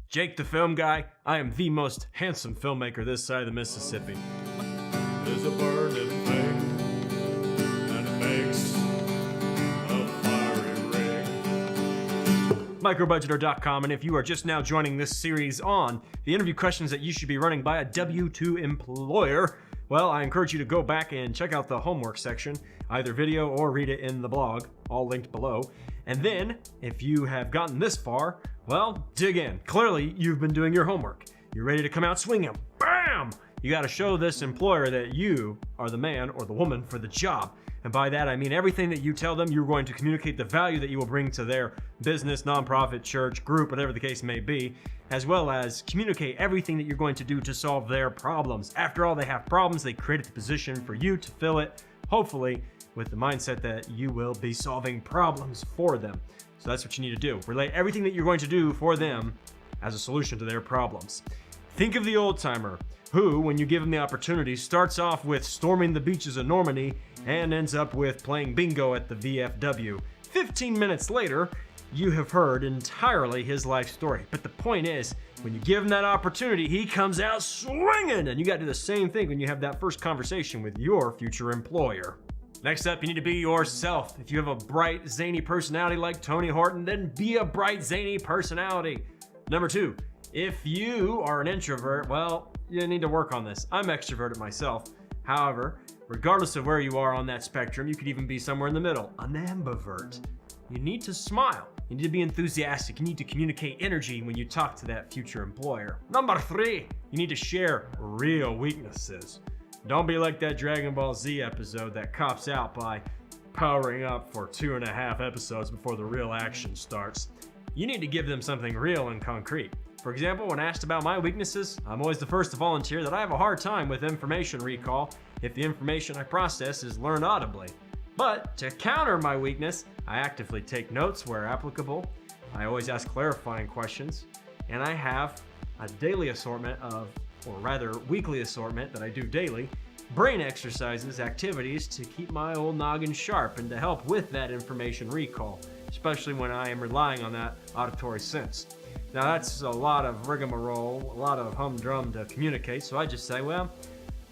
Jake the Film Guy. I am the most handsome filmmaker this side of the Mississippi. There's a burning thing, and it makes a fiery ring. Microbudgeter.com, and if you are just now joining this series on the interview questions that you should be running by a W-2 employer, well, I encourage you to go back and check out the homework section, either video or read it in the blog, all linked below. And then, if you have gotten this far, well, dig in. Clearly, you've been doing your homework. You're ready to come out swinging. Bam! You got to show this employer that you are the man or the woman for the job. And by that, I mean everything that you tell them, you're going to communicate the value that you will bring to their business, nonprofit, church, group, whatever the case may be, as well as communicate everything that you're going to do to solve their problems. After all, they have problems. They created the position for you to fill it, hopefully with the mindset that you will be solving problems for them. So that's what you need to do. Relay everything that you're going to do for them as a solution to their problems. Think of the old timer who, when you give him the opportunity, starts off with storming the beaches of Normandy and ends up with playing bingo at the VFW. 15 minutes later, you have heard entirely his life story. But the point is, when you give him that opportunity, he comes out swinging, and you got to do the same thing when you have that first conversation with your future employer. Next up, you need to be yourself. If you have a bright, zany personality like Tony Horton, then be a bright, zany personality. Number 2, if you are an introvert, well, you need to work on this. I'm extroverted myself. However, regardless of where you are on that spectrum, you could even be somewhere in the middle, an ambivert. You need to smile. You need to be enthusiastic. You need to communicate energy when you talk to that future employer. Number 3, you need to share real weaknesses. Don't be like that Dragon Ball Z episode that cops out by powering up for 2.5 episodes before the real action starts. You need to give them something real and concrete. For example, when asked about my weaknesses, I'm always the first to volunteer that I have a hard time with information recall if the information I process is learned audibly. But to counter my weakness, I actively take notes where applicable. I always ask clarifying questions, and I have a daily assortment of, or rather weekly assortment that I do daily, brain exercises, activities to keep my old noggin sharp and to help with that information recall, especially when I am relying on that auditory sense. Now that's a lot of rigmarole, a lot of humdrum to communicate, so I just say, well,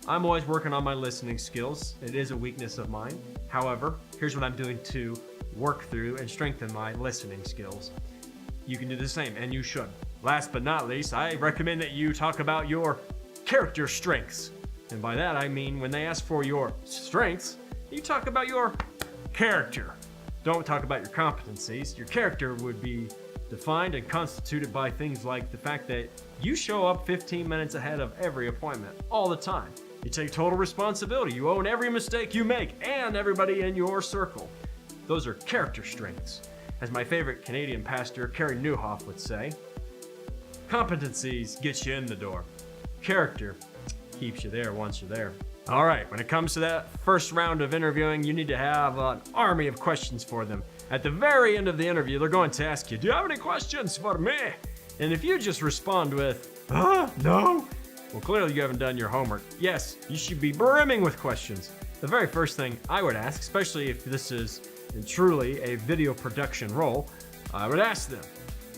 I'm always working on my listening skills. It is a weakness of mine. However, here's what I'm doing to work through and strengthen my listening skills. You can do the same, and you should. Last but not least, I recommend that you talk about your character strengths. And by that, I mean when they ask for your strengths, you talk about your character. Don't talk about your competencies. Your character would be defined and constituted by things like the fact that you show up 15 minutes ahead of every appointment, all the time. You take total responsibility. You own every mistake you make and everybody in your circle. Those are character strengths. As my favorite Canadian pastor, Carey Nieuwhof, would say, competencies get you in the door. Character keeps you there once you're there. All right, when it comes to that first round of interviewing, you need to have an army of questions for them. At the very end of the interview, they're going to ask you, do you have any questions for me? And if you just respond with, no, well, clearly you haven't done your homework. Yes, you should be brimming with questions. The very first thing I would ask, especially if this is truly a video production role, I would ask them,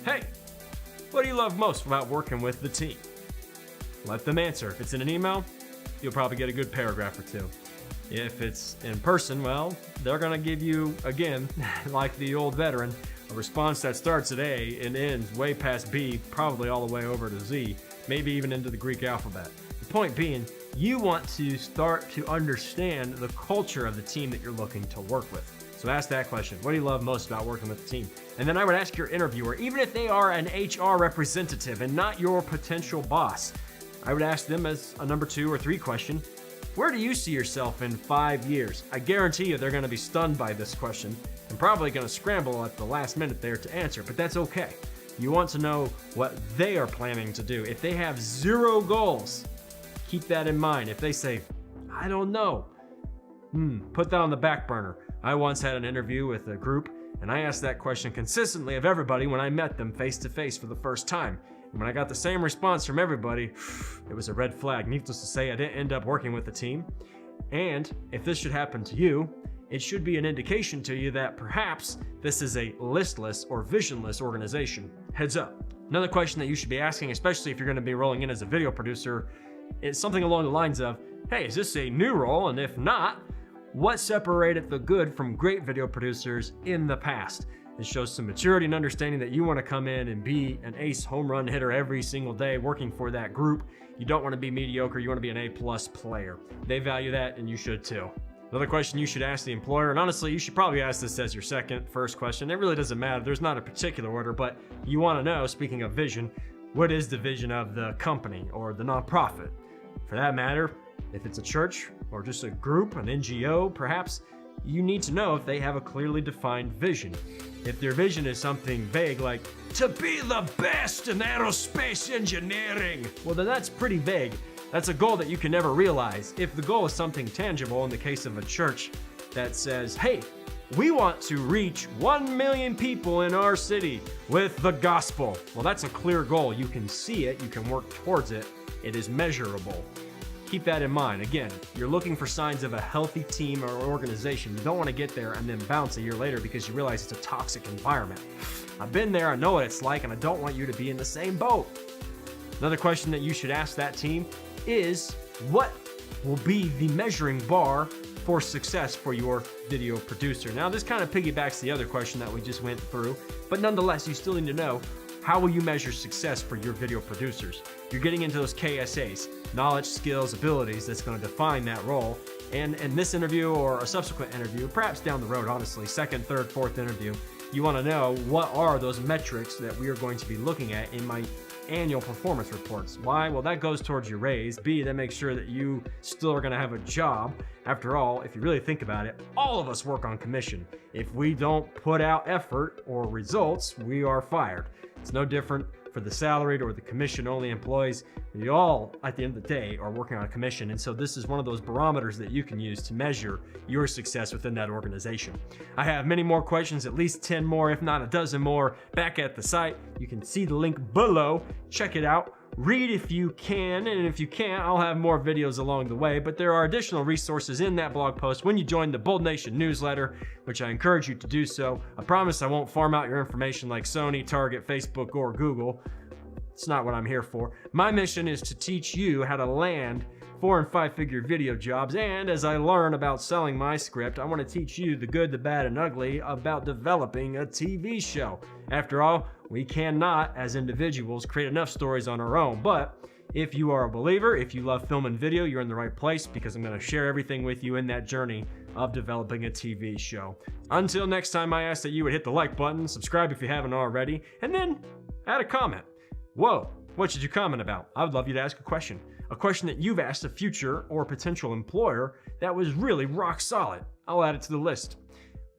hey, what do you love most about working with the team? Let them answer. If it's in an email, you'll probably get a good paragraph or two. If it's in person, well, they're going to give you, again, like the old veteran, a response that starts at A and ends way past B, probably all the way over to Z, maybe even into the Greek alphabet. The point being, you want to start to understand the culture of the team that you're looking to work with. So ask that question. What do you love most about working with the team? And then I would ask your interviewer, even if they are an HR representative and not your potential boss, I would ask them as a number 2 or 3 question, where do you see yourself in 5 years? I guarantee you they're going to be stunned by this question and probably going to scramble at the last minute there to answer, but that's okay. You want to know what they are planning to do. If they have 0 goals, keep that in mind. If they say, I don't know, put that on the back burner. I once had an interview with a group, and I asked that question consistently of everybody when I met them face to face for the first time. And when I got the same response from everybody, it was a red flag. Needless to say, I didn't end up working with the team. And if this should happen to you, it should be an indication to you that perhaps this is a listless or visionless organization. Heads up, Another question that you should be asking, especially if you're going to be rolling in as a video producer, is something along the lines of, hey, is this a new role? And if not, what separated the good from great video producers in the past? It shows some maturity and understanding that you want to come in and be an ace home run hitter every single day working for that group. You don't want to be mediocre, you want to be an A+ player. They value that, and you should too. Another question you should ask the employer, and honestly, you should probably ask this as your first question. It really doesn't matter. There's not a particular order, but you want to know, speaking of vision, what is the vision of the company or the nonprofit? For that matter, if it's a church or just a group, an NGO, perhaps, you need to know if they have a clearly defined vision. If their vision is something vague like, to be the best in aerospace engineering, well then that's pretty vague. That's a goal that you can never realize. If the goal is something tangible, in the case of a church that says, hey, we want to reach 1 million people in our city with the gospel. Well, that's a clear goal. You can see it, you can work towards it. It is measurable. Keep that in mind. Again, you're looking for signs of a healthy team or organization. You don't want to get there and then bounce a year later because you realize it's a toxic environment. I've been there, I know what it's like, and I don't want you to be in the same boat. Another question that you should ask that team is, what will be the measuring bar for success for your video producer? Now, this kind of piggybacks the other question that we just went through, but nonetheless, you still need to know, how will you measure success for your video producers? You're getting into those KSAs, knowledge, skills, abilities, that's going to define that role. And in this interview or a subsequent interview, perhaps down the road, honestly, second, third, fourth interview, you want to know what are those metrics that we are going to be looking at in my annual performance reports. Why? Well, that goes towards your raise. B, that makes sure that you still are going to have a job. After all, if you really think about it, all of us work on commission. If we don't put out effort or results, we are fired. It's no different for the salaried or the commission-only employees. We all, at the end of the day, are working on a commission, and so this is one of those barometers that you can use to measure your success within that organization. I have many more questions, at least 10 more, if not a dozen more, back at the site. You can see the link below. Check it out. Read if you can, and if you can't, I'll have more videos along the way, but there are additional resources in that blog post when you join the Bold Nation newsletter, which I encourage you to do so. I promise I won't farm out your information like Sony, Target, Facebook, or Google. It's not what I'm here for. My mission is to teach you how to land 4- and 5-figure video jobs, and as I learn about selling my script, I want to teach you the good, the bad, and ugly about developing a TV show. After all, we cannot, as individuals, create enough stories on our own, but if you are a believer, if you love film and video, you're in the right place because I'm going to share everything with you in that journey of developing a TV show. Until next time, I ask that you would hit the like button, subscribe if you haven't already, and then add a comment. Whoa, what should you comment about? I would love you to ask a question that you've asked a future or potential employer that was really rock solid. I'll add it to the list.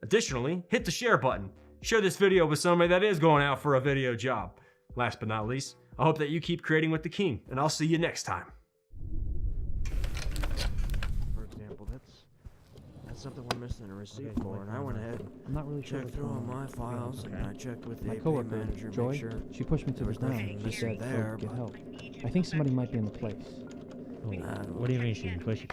Additionally, hit the share button. Share this video with somebody that is going out for a video job. Last but not least, I hope that you keep creating with the king, and I'll see you next time. For example, that's something we're missing a receipt for, and I went ahead I'm not really sure checked what's through all going on. my files, and I checked with the My AP coworker, manager to Joy, make sure she pushed me to there the was ground nothing and missing said, there, "Go get but help." I think somebody might be in the place. What do you mean she pushed you?